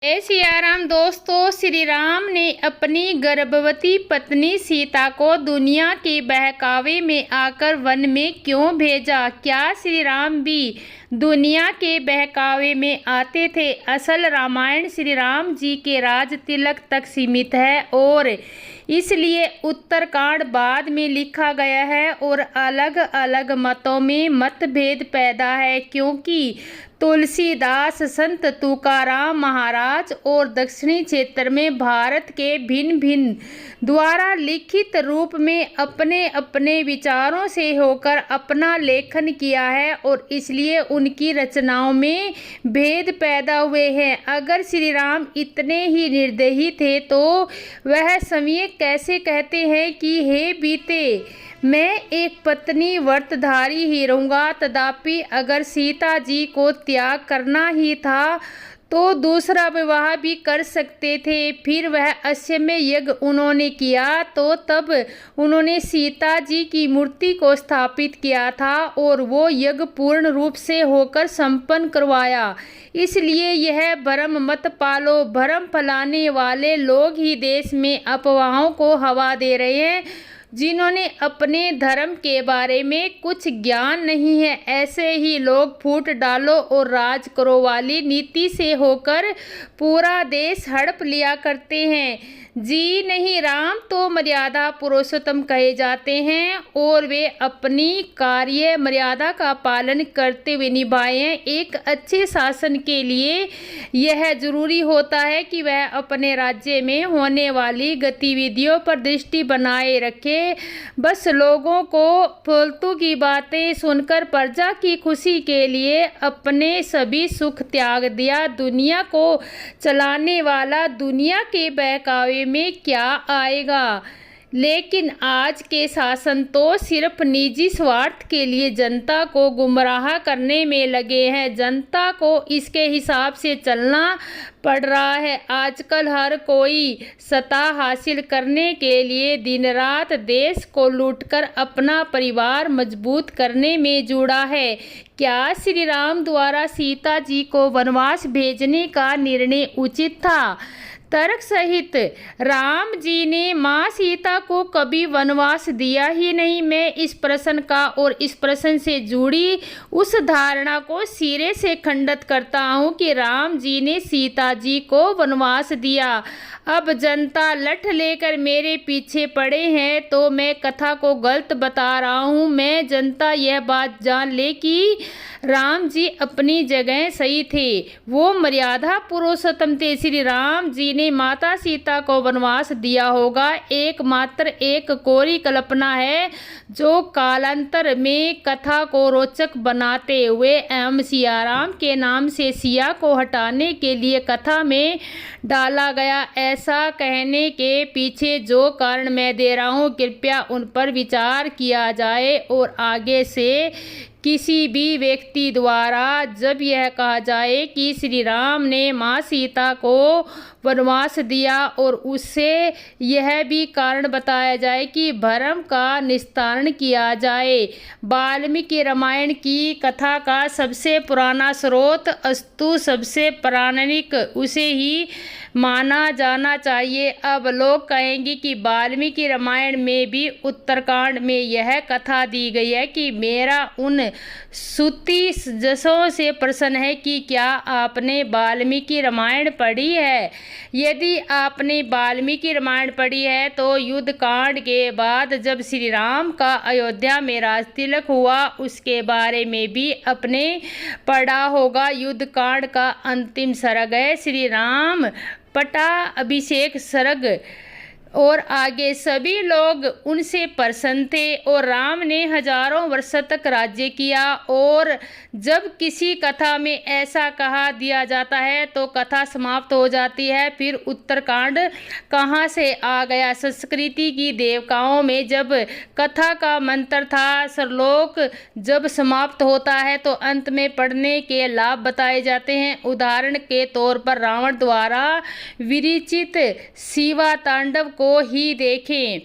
जय सियाराम दोस्तों। श्री राम ने अपनी गर्भवती पत्नी सीता को दुनिया के बहकावे में आकर वन में क्यों भेजा? क्या श्री राम भी दुनिया के बहकावे में आते थे? असल रामायण श्री राम जी के राज तिलक तक सीमित है और इसलिए उत्तरकांड बाद में लिखा गया है और अलग अलग मतों में मतभेद पैदा है, क्योंकि तुलसीदास, संत तुकाराम महाराज और दक्षिणी क्षेत्र में भारत के भिन्न भिन्न द्वारा लिखित रूप में अपने अपने विचारों से होकर अपना लेखन किया है और इसलिए उनकी रचनाओं में भेद पैदा हुए हैं। अगर श्री राम इतने ही निर्दयी थे तो वह समय कैसे कहते हैं कि हे बीते, मैं एक पत्नी व्रतधारी ही रहूँगा। तथापि अगर सीता जी को त्याग करना ही था तो दूसरा विवाह भी कर सकते थे। फिर वह अश्वमेध यज्ञ उन्होंने किया तो तब उन्होंने सीता जी की मूर्ति को स्थापित किया था और वो यज्ञ पूर्ण रूप से होकर संपन्न करवाया। इसलिए यह भ्रम मत पालो। भ्रम फैलाने वाले लोग ही देश में अफवाहों को हवा दे रहे हैं। जिन्होंने अपने धर्म के बारे में कुछ ज्ञान नहीं है, ऐसे ही लोग फूट डालो और राज करो वाली नीति से होकर पूरा देश हड़प लिया करते हैं। जी नहीं, राम तो मर्यादा पुरुषोत्तम कहे जाते हैं और वे अपनी कार्य मर्यादा का पालन करते हुए निभाएं। एक अच्छे शासन के लिए यह जरूरी होता है कि वह अपने राज्य में होने वाली गतिविधियों पर दृष्टि बनाए रखे। बस लोगों को फालतू की बातें सुनकर प्रजा की खुशी के लिए अपने सभी सुख त्याग दिया। दुनिया को चलाने वाला दुनिया के बहकावे में क्या आएगा? लेकिन आज के शासन तो सिर्फ निजी स्वार्थ के लिए जनता को गुमराह करने में लगे हैं। जनता को इसके हिसाब से चलना पड़ रहा है। आजकल हर कोई सत्ता हासिल करने के लिए दिन रात देश को लूटकर अपना परिवार मजबूत करने में जुड़ा है। क्या श्री राम द्वारा सीता जी को वनवास भेजने का निर्णय उचित था? तर्क सहित राम जी ने माँ सीता को कभी वनवास दिया ही नहीं। मैं इस प्रश्न का और इस प्रश्न से जुड़ी उस धारणा को सिरे से खंडित करता हूँ कि राम जी ने सीता जी को वनवास दिया। अब जनता लठ लेकर मेरे पीछे पड़े हैं तो मैं कथा को गलत बता रहा हूँ। मैं जनता यह बात जान ले कि राम जी अपनी जगह सही थे, वो मर्यादा पुरुषोत्तम थे। श्री राम जी ने माता सीता को वनवास दिया होगा एकमात्र एक कोरी कल्पना है जो कालांतर में कथा को रोचक बनाते हुए एवं सियाराम के नाम से सिया को हटाने के लिए कथा में डाला गया। ऐसा कहने के पीछे जो कारण मैं दे रहा हूँ, कृपया उन पर विचार किया जाए और आगे से किसी भी व्यक्ति द्वारा जब यह कहा जाए कि श्री राम ने माँ सीता को वनवास दिया और उससे यह भी कारण बताया जाए कि भ्रम का निस्तारण किया जाए। वाल्मीकि रामायण की कथा का सबसे पुराना स्रोत अस्तु सबसे पौराणिक उसे ही माना जाना चाहिए। अब लोग कहेंगे कि वाल्मीकि रामायण में भी उत्तरकांड में यह कथा दी गई है कि मेरा उन स्तुति जसों से प्रश्न है कि क्या आपने वाल्मीकि रामायण पढ़ी है? यदि आपने वाल्मीकि रामायण पढ़ी है तो युद्ध कांड के बाद जब श्री राम का अयोध्या में राज तिलक हुआ उसके बारे में भी अपने पढ़ा होगा। युद्ध कांड का अंतिम सर्ग है श्री राम पट्टाभिषेक सर्ग और आगे सभी लोग उनसे प्रसन्न थे और राम ने हजारों वर्ष तक राज्य किया। और जब किसी कथा में ऐसा कहा दिया जाता है तो कथा समाप्त हो जाती है। फिर उत्तरकांड कहाँ से आ गया? संस्कृति की देवकाओं में जब कथा का मंत्र था, श्लोक जब समाप्त होता है तो अंत में पढ़ने के लाभ बताए जाते हैं। उदाहरण के तौर पर रावण द्वारा विरचित शिवा तांडव को ही देखें।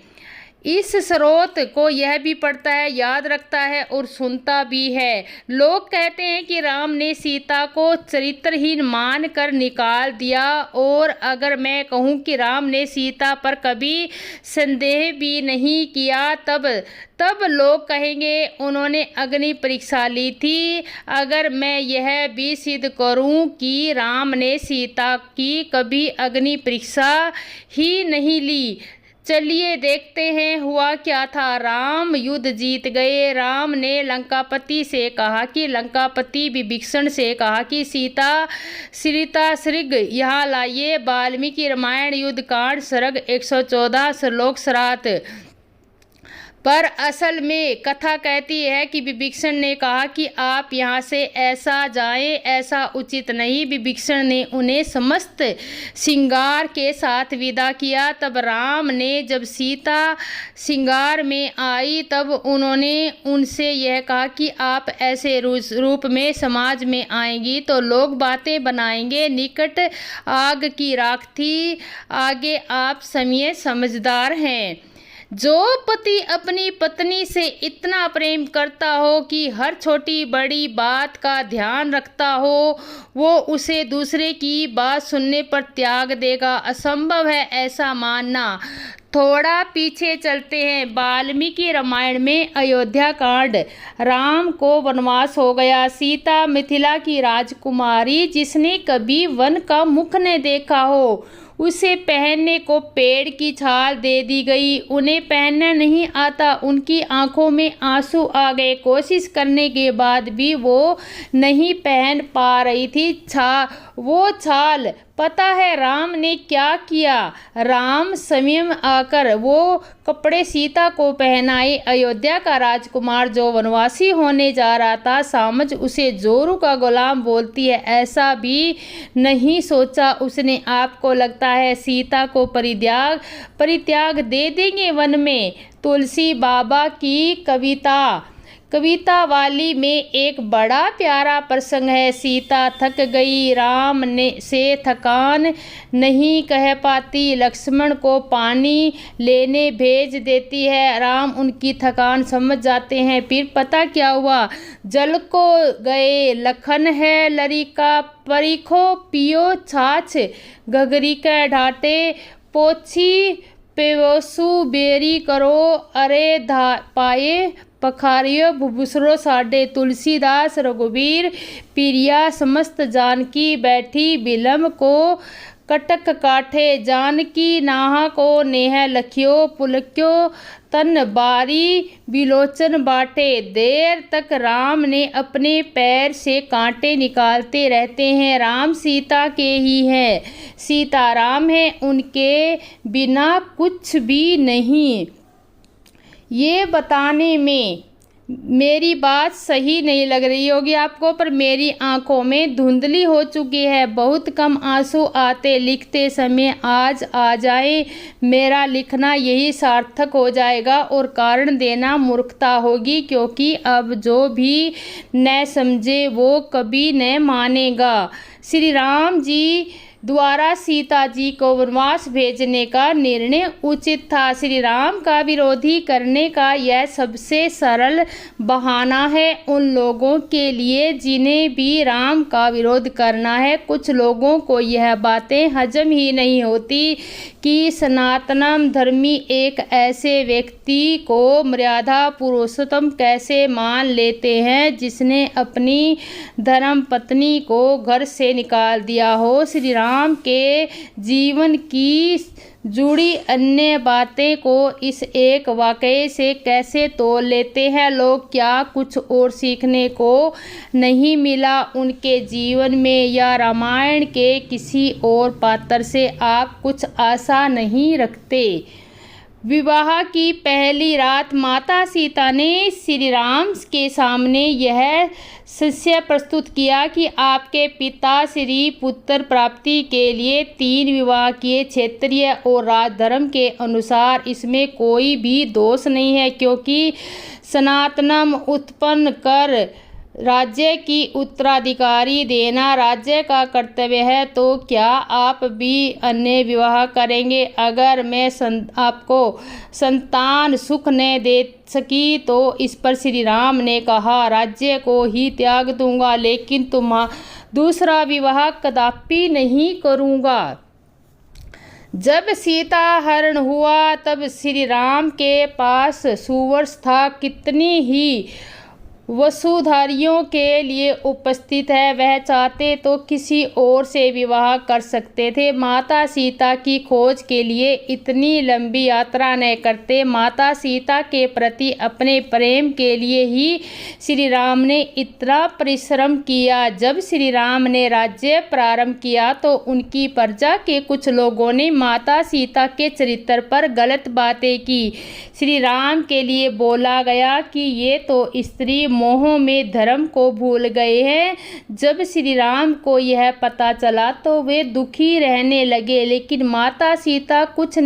इस स्रोत को यह भी पढ़ता है, याद रखता है और सुनता भी है। लोग कहते हैं कि राम ने सीता को चरित्रहीन मानकर निकाल दिया, और अगर मैं कहूँ कि राम ने सीता पर कभी संदेह भी नहीं किया, तब लोग कहेंगे उन्होंने अग्नि परीक्षा ली थी। अगर मैं यह भी सिद्ध करूं कि राम ने सीता की कभी अग्नि परीक्षा ही नहीं ली, चलिए देखते हैं हुआ क्या था। राम युद्ध जीत गए। राम ने लंकापति से कहा कि लंकापति विभीषण से कहा कि सीता श्रीग यहाँ लाइए। वाल्मीकि रामायण युद्ध कांड सर्ग 114 श्लोक 7। पर असल में कथा कहती है कि विभीषण ने कहा कि आप यहाँ से ऐसा जाएं, ऐसा उचित नहीं। विभीषण ने उन्हें समस्त श्रृंगार के साथ विदा किया। तब राम ने जब सीता श्रृंगार में आई, तब उन्होंने उनसे यह कहा कि आप ऐसे रूप में समाज में आएंगी तो लोग बातें बनाएंगे। निकट आग की राख थी, आगे आप समय समझदार हैं। जो पति अपनी पत्नी से इतना प्रेम करता हो कि हर छोटी बड़ी बात का ध्यान रखता हो, वो उसे दूसरे की बात सुनने पर त्याग देगा। असंभव है ऐसा मानना। थोड़ा पीछे चलते हैं। वाल्मीकि रामायण में अयोध्या कांड। राम को वनवास हो गया। सीता मिथिला की राजकुमारी, जिसने कभी वन का मुख न देखा हो, उसे पहनने को पेड़ की छाल दे दी गई। उन्हें पहनना नहीं आता। उनकी आंखों में आंसू आ गए। कोशिश करने के बाद भी वो नहीं पहन पा रही थी वो छाल। पता है राम ने क्या किया? राम स्वयं आकर वो कपड़े सीता को पहनाए। अयोध्या का राजकुमार जो वनवासी होने जा रहा था, सामज उसे जोरू का गुलाम बोलती है। ऐसा भी नहीं सोचा उसने। आपको लगता है सीता को परित्याग दे देंगे वन में? तुलसी बाबा की कविता वाली में एक बड़ा प्यारा प्रसंग है। सीता थक गई, राम से थकान नहीं कह पाती, लक्ष्मण को पानी लेने भेज देती है। राम उनकी थकान समझ जाते हैं। फिर पता क्या हुआ? जल को गए लखन है लरिका, परीखो पियो छाछ, घघरी के ढाटे, पोछी पेवसु बेरी करो, अरे पाए पखारियो भुभुसरो साडे। तुलसीदास रघुबीर पिरिया समस्त जानकी, बैठी बिलम को कटक काठे, जानकी नाहा को नेह लखियो, पुलक्यो तन बारी बिलोचन बाटे। देर तक राम ने अपने पैर से कांटे निकालते रहते हैं। राम सीता के ही हैं, सीता राम है, उनके बिना कुछ भी नहीं। ये बताने में मेरी बात सही नहीं लग रही होगी आपको, पर मेरी आंखों में धुंधली हो चुकी है। बहुत कम आंसू आते, लिखते समय आज आ जाए। मेरा लिखना यही सार्थक हो जाएगा और कारण देना मूर्खता होगी, क्योंकि अब जो भी न समझे वो कभी न मानेगा। श्री राम जी द्वारा सीता जी को वनवास भेजने का निर्णय उचित था। श्री राम का विरोधी करने का यह सबसे सरल बहाना है उन लोगों के लिए जिन्हें भी राम का विरोध करना है। कुछ लोगों को यह बातें हजम ही नहीं होती कि सनातन धर्मी एक ऐसे व्यक्ति को मर्यादा पुरुषोत्तम कैसे मान लेते हैं जिसने अपनी धर्म पत्नी को घर से निकाल दिया हो। श्री राम के जीवन की जुड़ी अन्य बातें को इस एक वाकये से कैसे तोल लेते हैं लोग? क्या कुछ और सीखने को नहीं मिला उनके जीवन में, या रामायण के किसी और पात्र से आप कुछ आशा नहीं रखते? विवाह की पहली रात माता सीता ने श्री राम के सामने यह सत्य प्रस्तुत किया कि आपके पिता श्री पुत्र प्राप्ति के लिए 3 विवाह किए। क्षेत्रीय और राजधर्म के अनुसार इसमें कोई भी दोष नहीं है, क्योंकि सनातनम उत्पन्न कर राज्य की उत्तराधिकारी देना राज्य का कर्तव्य है, तो क्या आप भी अन्य विवाह करेंगे? अगर मैं आपको संतान सुख न दे सकी तो इस पर श्री राम ने कहा, राज्य को ही त्याग दूंगा, लेकिन दूसरा विवाह कदापि नहीं करूंगा। जब सीता हरण हुआ तब श्री राम के पास सुवर्ष था। कितनी ही वसुधारियों के लिए उपस्थित है, वह चाहते तो किसी और से विवाह कर सकते थे। माता सीता की खोज के लिए इतनी लंबी यात्रा न करते। माता सीता के प्रति अपने प्रेम के लिए ही श्री राम ने इतना परिश्रम किया। जब श्री राम ने राज्य प्रारंभ किया तो उनकी प्रजा के कुछ लोगों ने माता सीता के चरित्र पर गलत बातें की। श्री राम के लिए बोला गया कि ये तो स्त्री मोह में धर्म को भूल गए हैं। जब श्री राम को यह पता चला तो वे दुखी रहने लगे, लेकिन माता सीता कुछ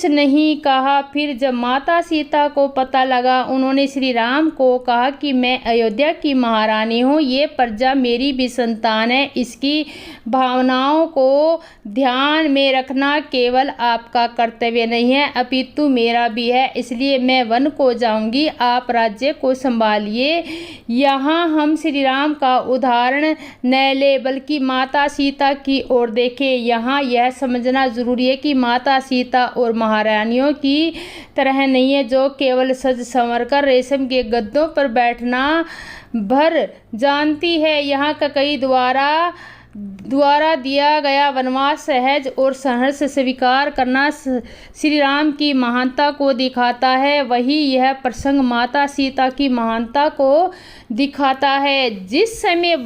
नहीं कहा। फिर जब माता सीता को पता लगा, उन्होंने श्री राम को कहा कि मैं अयोध्या की महारानी हूँ, ये प्रजा मेरी भी संतान है, इसकी भावनाओं को ध्यान में रखना केवल आपका कर्तव्य नहीं है अपितु मेरा भी है, इसलिए मैं वन को जाऊंगी, आप राज्य को संभालिए। यहाँ हम श्री राम का उदाहरण न ले बल्कि माता सीता की ओर देखें। यहाँ यह समझना जरूरी है कि माता सीता और महारानियों की तरह नहीं है जो केवल सज संवर कर रेशम के गद्दों पर बैठना भर जानती है। यहाँ कई द्वारा दिया गया वनवास सहज और संघर्ष स्वीकार करना श्री राम की महानता को दिखाता है। वही यह प्रसंग माता सीता की महानता को दिखाता है। जिस समय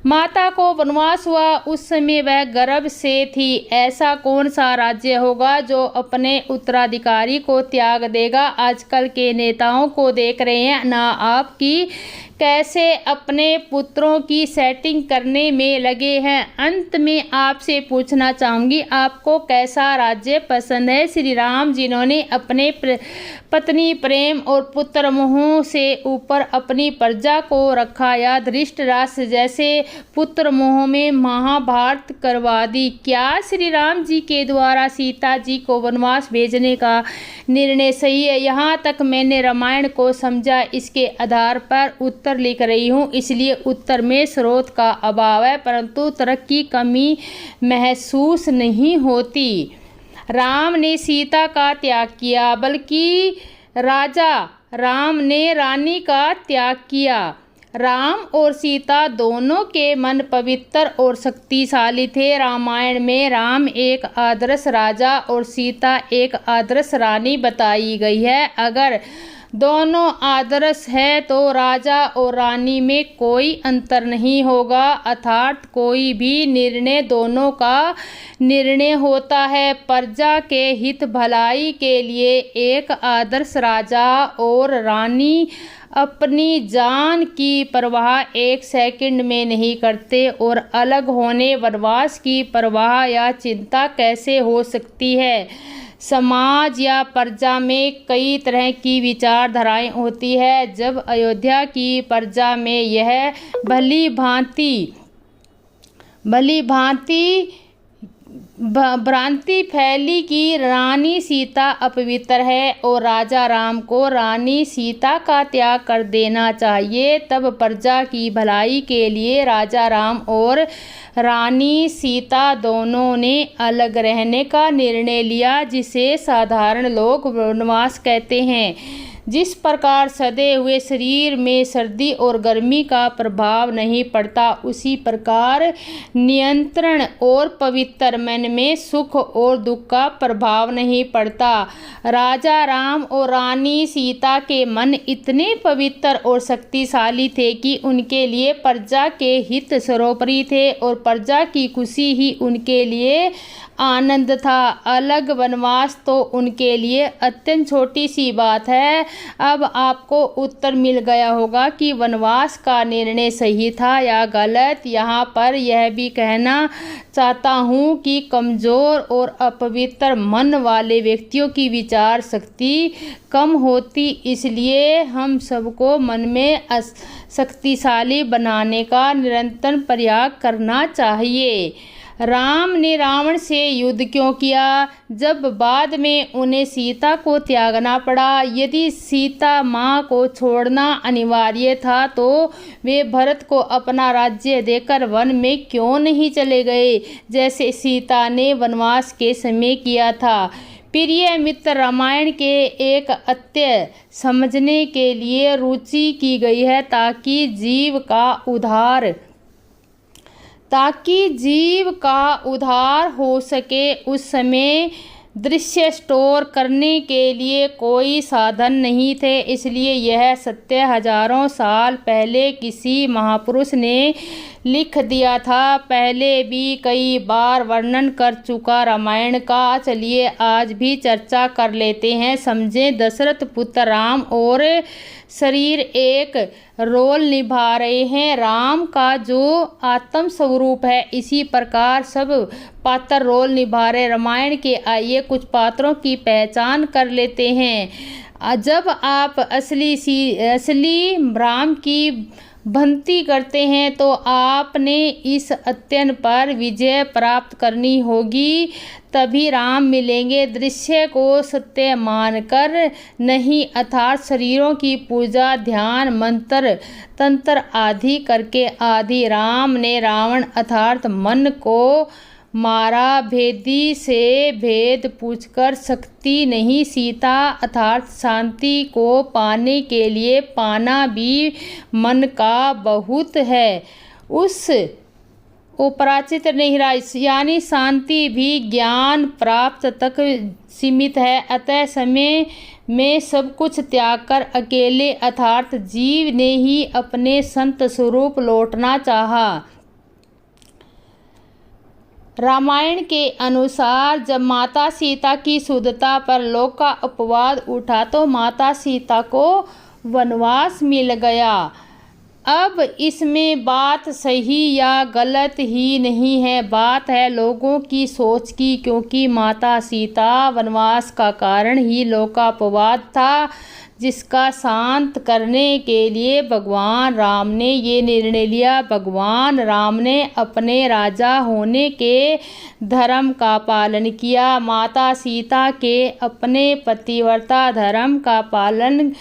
माता को वनवास हुआ उस समय वह गर्भ से थी। ऐसा कौन सा राज्य होगा जो अपने उत्तराधिकारी को त्याग देगा? आजकल के नेताओं को देख रहे हैं ना, आपकी कैसे अपने पुत्रों की सेटिंग करने में लगे हैं। अंत में आपसे पूछना चाहूँगी, आपको कैसा राज्य पसंद है? श्री राम जिन्होंने अपने पत्नी प्रेम और पुत्र मोह से ऊपर अपनी प्रजा को रखा, या धृतराष्ट्र जैसे पुत्र मोह में महाभारत करवा दी। क्या श्री राम जी के द्वारा सीता जी को वनवास भेजने का निर्णय सही है? यहाँ तक मैंने रामायण को समझा, इसके आधार पर उत्तर लिख रही हूँ, इसलिए उत्तर में स्रोत का अभाव है, परंतु तर्क की कमी महसूस नहीं होती। राम ने सीता का त्याग किया, बल्कि राजा राम ने रानी का त्याग किया। राम और सीता दोनों के मन पवित्र और शक्तिशाली थे। रामायण में राम एक आदर्श राजा और सीता एक आदर्श रानी बताई गई है। अगर दोनों आदर्श है तो राजा और रानी में कोई अंतर नहीं होगा, अर्थात कोई भी निर्णय दोनों का निर्णय होता है। प्रजा के हित भलाई के लिए एक आदर्श राजा और रानी अपनी जान की परवाह एक सेकंड में नहीं करते, और अलग होने वनवास की परवाह या चिंता कैसे हो सकती है? समाज या प्रजा में कई तरह की विचारधाराएं होती है। जब अयोध्या की प्रजा में यह भली भ्रांति फैली कि रानी सीता अपवित्र है और राजा राम को रानी सीता का त्याग कर देना चाहिए, तब प्रजा की भलाई के लिए राजा राम और रानी सीता दोनों ने अलग रहने का निर्णय लिया, जिसे साधारण लोग वनवास कहते हैं। जिस प्रकार सदे हुए शरीर में सर्दी और गर्मी का प्रभाव नहीं पड़ता, उसी प्रकार नियंत्रण और पवित्र मन में सुख और दुख का प्रभाव नहीं पड़ता। राजा राम और रानी सीता के मन इतने पवित्र और शक्तिशाली थे कि उनके लिए प्रजा के हित सर्वोपरि थे और प्रजा की खुशी ही उनके लिए आनंद था। अलग वनवास तो उनके लिए अत्यंत छोटी सी बात है। अब आपको उत्तर मिल गया होगा कि वनवास का निर्णय सही था या गलत। यहाँ पर यह भी कहना चाहता हूँ कि कमज़ोर और अपवित्र मन वाले व्यक्तियों की विचार शक्ति कम होती, इसलिए हम सबको मन में शक्तिशाली बनाने का निरंतर प्रयास करना चाहिए। राम ने रावण से युद्ध क्यों किया जब बाद में उन्हें सीता को त्यागना पड़ा? यदि सीता माँ को छोड़ना अनिवार्य था तो वे भरत को अपना राज्य देकर वन में क्यों नहीं चले गए, जैसे सीता ने वनवास के समय किया था? प्रिय मित्र, रामायण के एक अध्याय समझने के लिए रुचि की गई है ताकि जीव का उद्धार हो सके। उस समय दृश्य स्टोर करने के लिए कोई साधन नहीं थे, इसलिए यह सत्य हजारों साल पहले किसी महापुरुष ने लिख दिया था। पहले भी कई बार वर्णन कर चुका रामायण का चलिए आज भी चर्चा कर लेते हैं। समझें, दशरथ पुत्र राम और शरीर एक रोल निभा रहे हैं। राम का जो आत्म स्वरूप है, इसी प्रकार सब पात्र रोल निभा रहे रामायण के। आइए कुछ पात्रों की पहचान कर लेते हैं। जब आप असली राम की भक्ति करते हैं तो आपने इस अत्यंत पर विजय प्राप्त करनी होगी, तभी राम मिलेंगे। दृश्य को सत्य मानकर नहीं, अर्थात शरीरों की पूजा, ध्यान, मंत्र तंत्र आदि करके आदि। राम ने रावण अर्थात मन को मारा, भेदी से भेद पूछकर शक्ति नहीं। सीता अर्थात शांति को पाने के लिए पाना भी मन का बहुत है, उस अपराजित नहीं रहा, यानी शांति भी ज्ञान प्राप्त तक सीमित है। अतः समय में सब कुछ त्याग कर अकेले अर्थात जीव ने ही अपने संत स्वरूप लौटना चाहा। रामायण के अनुसार जब माता सीता की शुद्धता पर लोक का अपवाद उठा तो माता सीता को वनवास मिल गया। अब इसमें बात सही या गलत ही नहीं है, बात है लोगों की सोच की, क्योंकि माता सीता वनवास का कारण ही लोकापवाद था, जिसका शांत करने के लिए भगवान राम ने ये निर्णय लिया। भगवान राम ने अपने राजा होने के धर्म का पालन किया, माता सीता के अपने पतिव्रता धर्म का पालन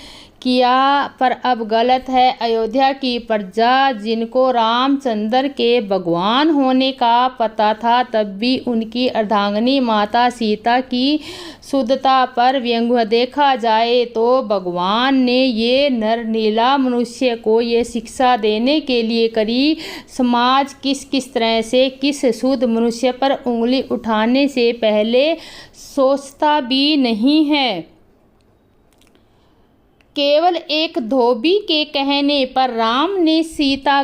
किया, पर अब गलत है। अयोध्या की प्रजा जिनको रामचंद्र के भगवान होने का पता था, तब भी उनकी अर्धांगिनी माता सीता की शुद्धता पर व्यंग्य देखा जाए तो भगवान ने ये नरनीला मनुष्य को ये शिक्षा देने के लिए करी। समाज किस तरह से किस शुद्ध मनुष्य पर उंगली उठाने से पहले सोचता भी नहीं है। केवल एक धोबी के कहने पर राम ने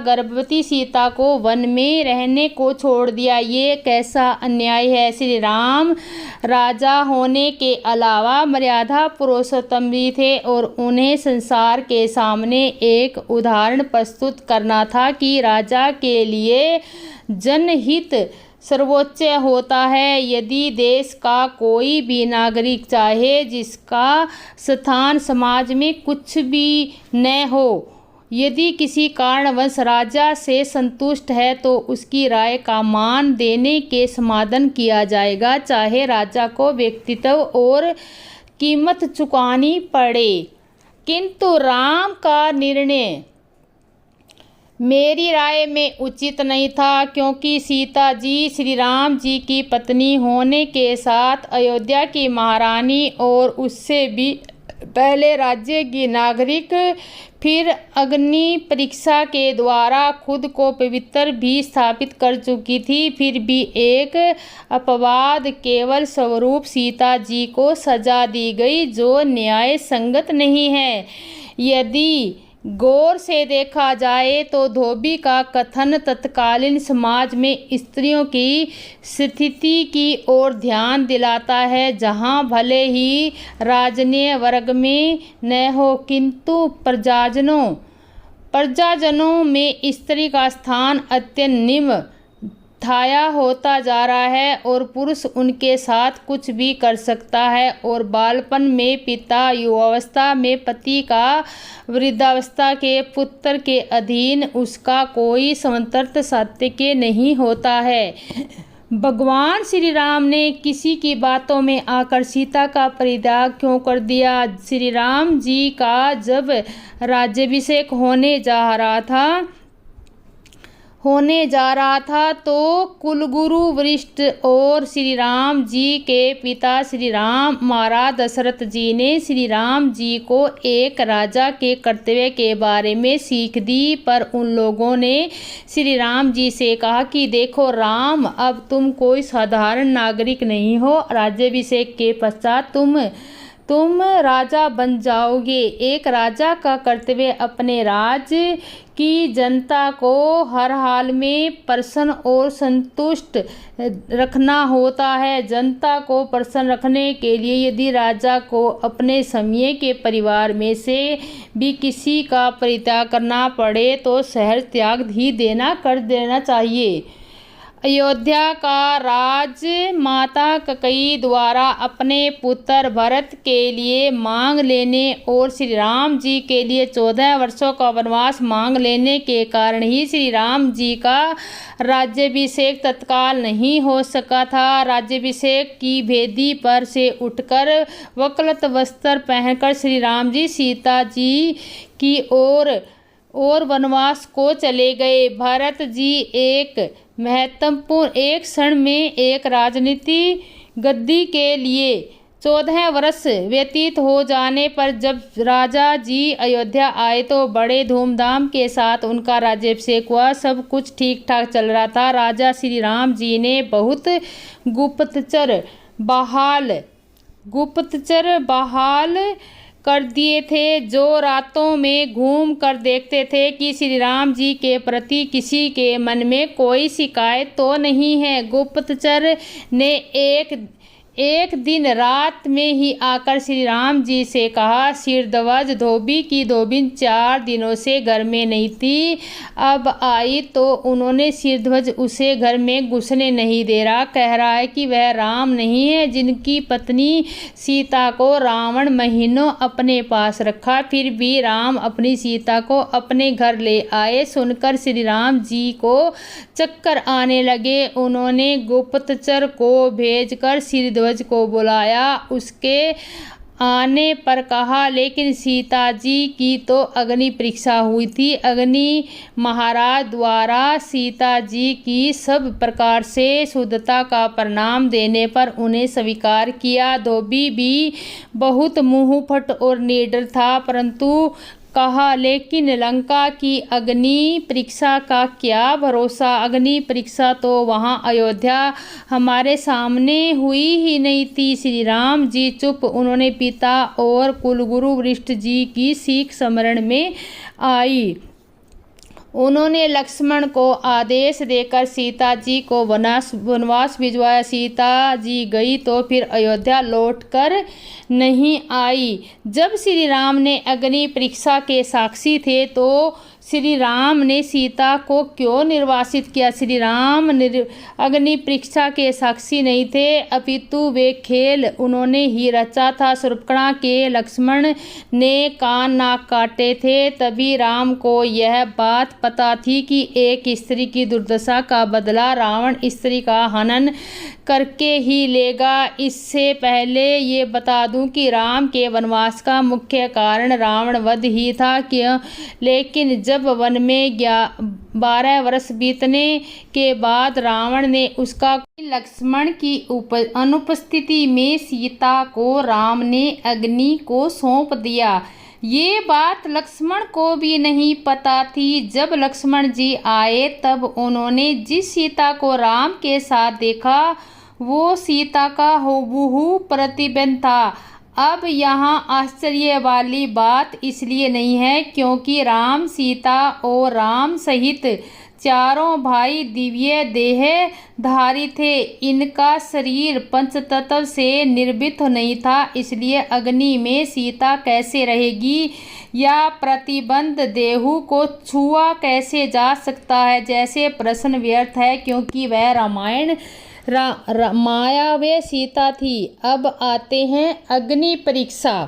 गर्भवती सीता को वन में रहने को छोड़ दिया, ये कैसा अन्याय है। श्री राम राजा होने के अलावा मर्यादा पुरुषोत्तम भी थे और उन्हें संसार के सामने एक उदाहरण प्रस्तुत करना था कि राजा के लिए जनहित सर्वोच्च होता है। यदि देश का कोई भी नागरिक चाहे जिसका स्थान समाज में कुछ भी न हो, यदि किसी कारणवश राजा से संतुष्ट है तो उसकी राय का मान देने के समाधान किया जाएगा, चाहे राजा को व्यक्तित्व और कीमत चुकानी पड़े। किंतु राम का निर्णय मेरी राय में उचित नहीं था, क्योंकि सीता जी श्री राम जी की पत्नी होने के साथ अयोध्या की महारानी और उससे भी पहले राज्य की नागरिक, फिर अग्नि परीक्षा के द्वारा खुद को पवित्र भी स्थापित कर चुकी थी। फिर भी एक अपवाद केवल स्वरूप सीता जी को सजा दी गई, जो न्याय संगत नहीं है। यदि गौर से देखा जाए तो धोबी का कथन तत्कालीन समाज में स्त्रियों की स्थिति की ओर ध्यान दिलाता है, जहां भले ही राजनीय वर्ग में न हो, किंतु प्रजाजनों में स्त्री का स्थान अत्यंत निम्न थाया होता जा रहा है और पुरुष उनके साथ कुछ भी कर सकता है, और बालपन में पिता, युवावस्था में पति का, वृद्धावस्था के पुत्र के अधीन उसका कोई स्वतंत्र सात्विक नहीं होता है। भगवान श्री राम ने किसी की बातों में आकर सीता का परित्याग क्यों कर दिया? श्री राम जी का जब राज्याभिषेक होने जा रहा था तो कुलगुरु वशिष्ठ और श्री राम जी के पिता श्री राम महाराज दशरथ जी ने श्री राम जी को एक राजा के कर्तव्य के बारे में सीख दी, पर उन लोगों ने श्री राम जी से कहा कि देखो राम, अब तुम कोई साधारण नागरिक नहीं हो, राज्याभिषेक के पश्चात तुम राजा बन जाओगे। एक राजा का कर्तव्य अपने राज्य की जनता को हर हाल में प्रसन्न और संतुष्ट रखना होता है। जनता को प्रसन्न रखने के लिए यदि राजा को अपने समय के परिवार में से भी किसी का परित्याग करना पड़े तो शहर त्याग ही कर देना चाहिए। अयोध्या का राज माता कैकेयी द्वारा अपने पुत्र भरत के लिए मांग लेने और श्री राम जी के लिए 14 वर्षों का वनवास मांग लेने के कारण ही श्री राम जी का राज्याभिषेक तत्काल नहीं हो सका था। राज्याभिषेक की वेदी पर से उठकर वक्लत वस्त्र पहनकर श्री राम जी सीता जी की ओर वनवास को चले गए। भरत जी एक क्षण में एक राजनीति गद्दी के लिए 14 वर्ष व्यतीत हो जाने पर जब राजा जी अयोध्या आए तो बड़े धूमधाम के साथ उनका राज्याभिषेक हुआ। सब कुछ ठीक ठाक चल रहा था। राजा श्री राम जी ने बहुत गुप्तचर बहाल कर दिए थे, जो रातों में घूम कर देखते थे कि श्री राम जी के प्रति किसी के मन में कोई शिकायत तो नहीं है। गुप्तचर ने एक दिन रात में ही आकर श्री राम जी से कहा, शीर्ध्वज धोबी की धोबिन 4 दिनों से घर में नहीं थी, अब आई तो उन्होंने शीर्ध्वज उसे घर में घुसने नहीं दे रहा। कह रहा है कि वह राम नहीं है जिनकी पत्नी सीता को रावण महीनों अपने पास रखा, फिर भी राम अपनी सीता को अपने घर ले आए। सुनकर श्री राम जी को चक्कर आने लगे। उन्होंने गुप्तचर को भेजकर शीर्ध्वज को बुलाया। उसके आने पर कहा, लेकिन सीता जी की तो अग्नि परीक्षा हुई थी। अग्नि महाराज द्वारा सीता जी की सब प्रकार से शुद्धता का प्रणाम देने पर उन्हें स्वीकार किया। धोबी भी बहुत मुंहफट और निडर था, परंतु कहा, लेकिन लंका की अग्नि परीक्षा का क्या भरोसा? अग्नि परीक्षा तो वहाँ अयोध्या हमारे सामने हुई ही नहीं थी। श्री राम जी चुप। उन्होंने पिता और कुलगुरु वशिष्ठ जी की सीख स्मरण में आई। उन्होंने लक्ष्मण को आदेश देकर सीता जी को वनवास भिजवाया। सीता जी गई तो फिर अयोध्या लौटकर नहीं आई। जब श्री राम ने अग्नि परीक्षा के साक्षी थे तो श्री राम ने सीता को क्यों निर्वासित किया? श्री राम अग्नि परीक्षा के साक्षी नहीं थे, अपितु वे खेल उन्होंने ही रचा था। शूर्पणखा के लक्ष्मण ने कान नाक काटे थे, तभी राम को यह बात पता थी कि एक स्त्री की दुर्दशा का बदला रावण स्त्री का हनन करके ही लेगा। इससे पहले ये बता दूं कि राम के वनवास का मुख्य कारण रावण वध ही था। क्यों? लेकिन जब वन में 12 वर्ष बीतने के बाद रावण ने उसका लक्ष्मण की अनुपस्थिति में सीता को राम ने अग्नि को सौंप दिया। ये बात लक्ष्मण को भी नहीं पता थी। जब लक्ष्मण जी आए तब उन्होंने जिस सीता को राम के साथ देखा वो सीता का हूबहू प्रतिबिंब था। अब यहाँ आश्चर्य वाली बात इसलिए नहीं है क्योंकि राम, सीता और राम सहित चारों भाई दिव्य देहधारी थे। इनका शरीर पंचतत्व से निर्मित नहीं था, इसलिए अग्नि में सीता कैसे रहेगी या प्रतिबंध देहु को छुआ कैसे जा सकता है जैसे प्रश्न व्यर्थ है, क्योंकि वह रामायण माया वे सीता थी। अब आते हैं अग्नि परीक्षा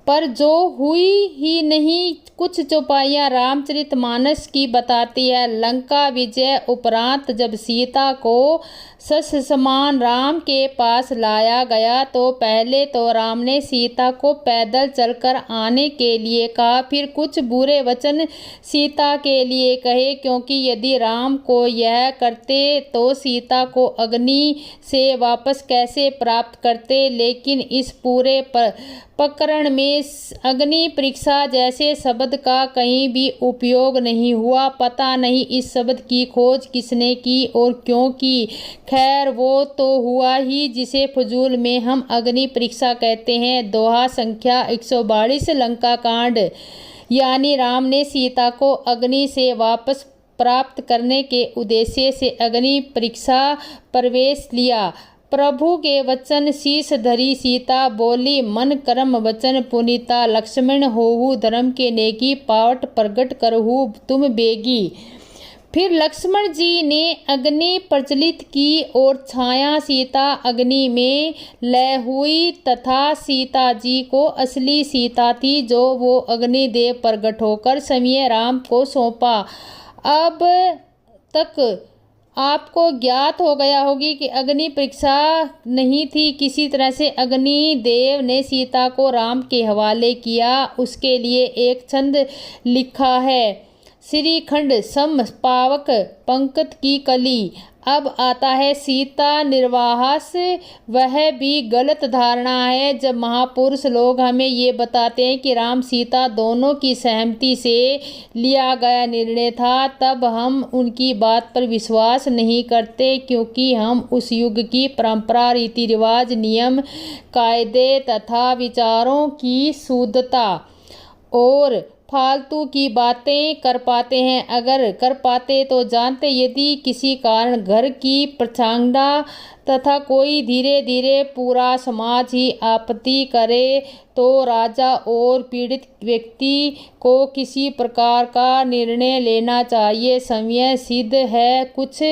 पर, जो हुई ही नहीं। कुछ चौपाइयाँ रामचरितमानस की बताती है। लंका विजय उपरांत जब सीता को ससमान राम के पास लाया गया तो पहले तो राम ने सीता को पैदल चलकर आने के लिए कहा, फिर कुछ बुरे वचन सीता के लिए कहे, क्योंकि यदि राम को यह करते तो सीता को अग्नि से वापस कैसे प्राप्त करते। लेकिन इस पूरे प्रकरण में अग्नि परीक्षा जैसे शब्द का कहीं भी उपयोग नहीं हुआ। पता नहीं इस शब्द की खोज किसने की और क्यों की। खैर, वो तो हुआ ही जिसे फजूल में हम अग्नि परीक्षा कहते हैं। दोहा संख्या 142 लंका कांड। यानी राम ने सीता को अग्नि से वापस प्राप्त करने के उद्देश्य से अग्नि परीक्षा प्रवेश लिया। प्रभु के वचन शीश धरी सीता बोली, मन कर्म वचन पुनीता, लक्ष्मण होहु धर्म के नेकी, पावट प्रगट करहु तुम बेगी। फिर लक्ष्मण जी ने अग्नि प्रज्वलित की और छाया सीता अग्नि में लय हुई तथा सीता जी को असली सीता थी जो वो अग्निदेव प्रगट होकर स्वयं राम को सौंपा। अब तक आपको ज्ञात हो गया होगी कि अग्नि परीक्षा नहीं थी। किसी तरह से अग्निदेव ने सीता को राम के हवाले किया। उसके लिए एक छंद लिखा है, श्रीखंड सम पावक पंकत की कली। अब आता है सीता निर्वाहस। वह भी गलत धारणा है। जब महापुरुष लोग हमें ये बताते हैं कि राम सीता दोनों की सहमति से लिया गया निर्णय था, तब हम उनकी बात पर विश्वास नहीं करते, क्योंकि हम उस युग की परंपरा, रीति रिवाज, नियम कायदे तथा विचारों की शुद्धता और फालतू की बातें कर पाते हैं। अगर कर पाते तो जानते, यदि किसी कारण घर की प्रछांगना तथा कोई धीरे धीरे पूरा समाज ही आपत्ति करे तो राजा और पीड़ित व्यक्ति को किसी प्रकार का निर्णय लेना चाहिए। समय सिद्ध है, कुछ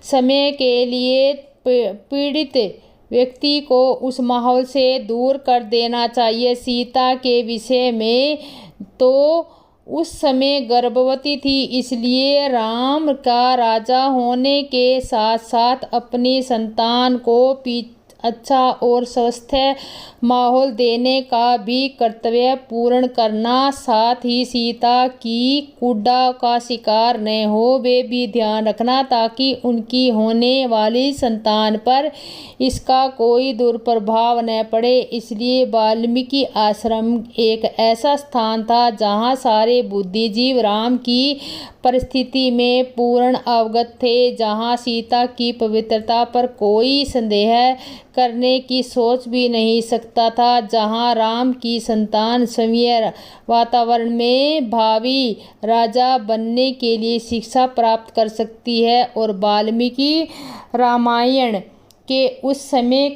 समय के लिए पीड़ित व्यक्ति को उस माहौल से दूर कर देना चाहिए। सीता के विषय में तो उस समय गर्भवती थी, इसलिए राम का राजा होने के साथ साथ अपनी संतान को अच्छा और स्वस्थ माहौल देने का भी कर्तव्य पूर्ण करना, साथ ही सीता की कुड़ा का शिकार न हो वे भी ध्यान रखना, ताकि उनकी होने वाली संतान पर इसका कोई दुष्प्रभाव न पड़े। इसलिए वाल्मीकि आश्रम एक ऐसा स्थान था जहाँ सारे बुद्धिजीव राम की परिस्थिति में पूर्ण अवगत थे, जहाँ सीता की पवित्रता पर कोई संदेह करने की सोच भी नहीं सकता था, जहाँ राम की संतान स्वयं वातावरण में भावी राजा बनने के लिए शिक्षा प्राप्त कर सकती है। और वाल्मीकि रामायण के उस समय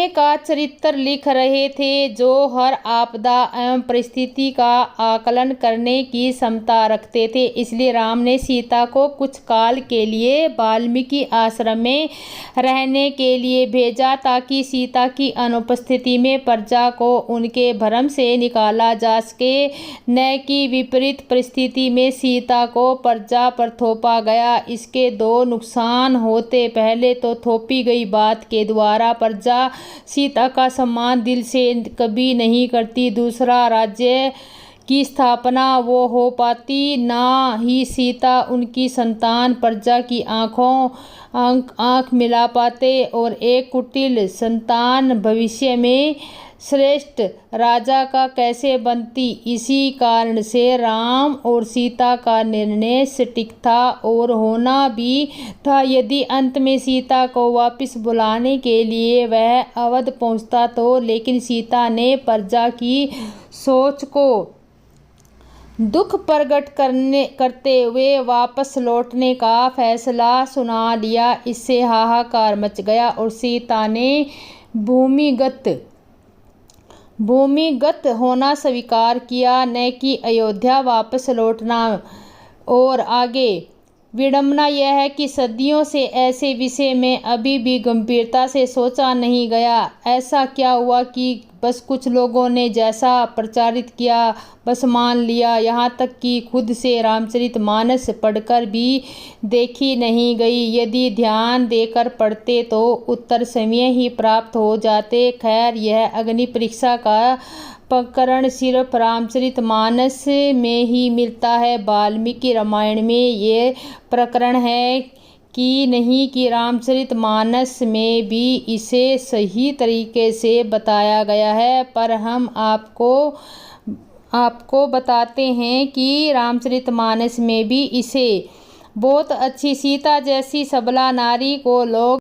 का चरित्र लिख रहे थे, जो हर आपदा एवं परिस्थिति का आकलन करने की क्षमता रखते थे। इसलिए राम ने सीता को कुछ काल के लिए वाल्मीकि आश्रम में रहने के लिए भेजा, ताकि सीता की अनुपस्थिति में प्रजा को उनके भ्रम से निकाला जा सके, न कि विपरीत परिस्थिति में सीता को प्रजा पर थोपा गया। इसके दो नुकसान होते। पहले तो थोपी गई बात के द्वारा प्रजा सीता का सम्मान दिल से कभी नहीं करती। दूसरा, राज्य की स्थापना वो हो पाती ना ही सीता उनकी संतान प्रजा की आंख मिला पाते, और एक कुटिल संतान भविष्य में श्रेष्ठ राजा का कैसे बनती। इसी कारण से राम और सीता का निर्णय सटीक था और होना भी था। यदि अंत में सीता को वापस बुलाने के लिए वह अवध पहुंचता तो, लेकिन सीता ने प्रजा की सोच को दुख प्रकट करते हुए वापस लौटने का फैसला सुना लिया। इससे हाहाकार मच गया और सीता ने भूमिगत होना स्वीकार किया, न कि अयोध्या वापस लौटना। और आगे विडंबना यह है कि सदियों से ऐसे विषय में अभी भी गंभीरता से सोचा नहीं गया। ऐसा क्या हुआ कि बस कुछ लोगों ने जैसा प्रचारित किया बस मान लिया, यहाँ तक कि खुद से रामचरितमानस पढ़कर भी देखी नहीं गई। यदि ध्यान देकर पढ़ते तो उत्तर स्वयं ही प्राप्त हो जाते। खैर, यह अग्नि परीक्षा का प्रकरण सिर्फ रामचरितमानस में ही मिलता है। वाल्मीकि रामायण में ये प्रकरण है कि नहीं कि रामचरितमानस में भी इसे सही तरीके से बताया गया है, पर हम आपको बताते हैं कि रामचरितमानस में भी इसे बहुत अच्छी सीता जैसी सबला नारी को लोग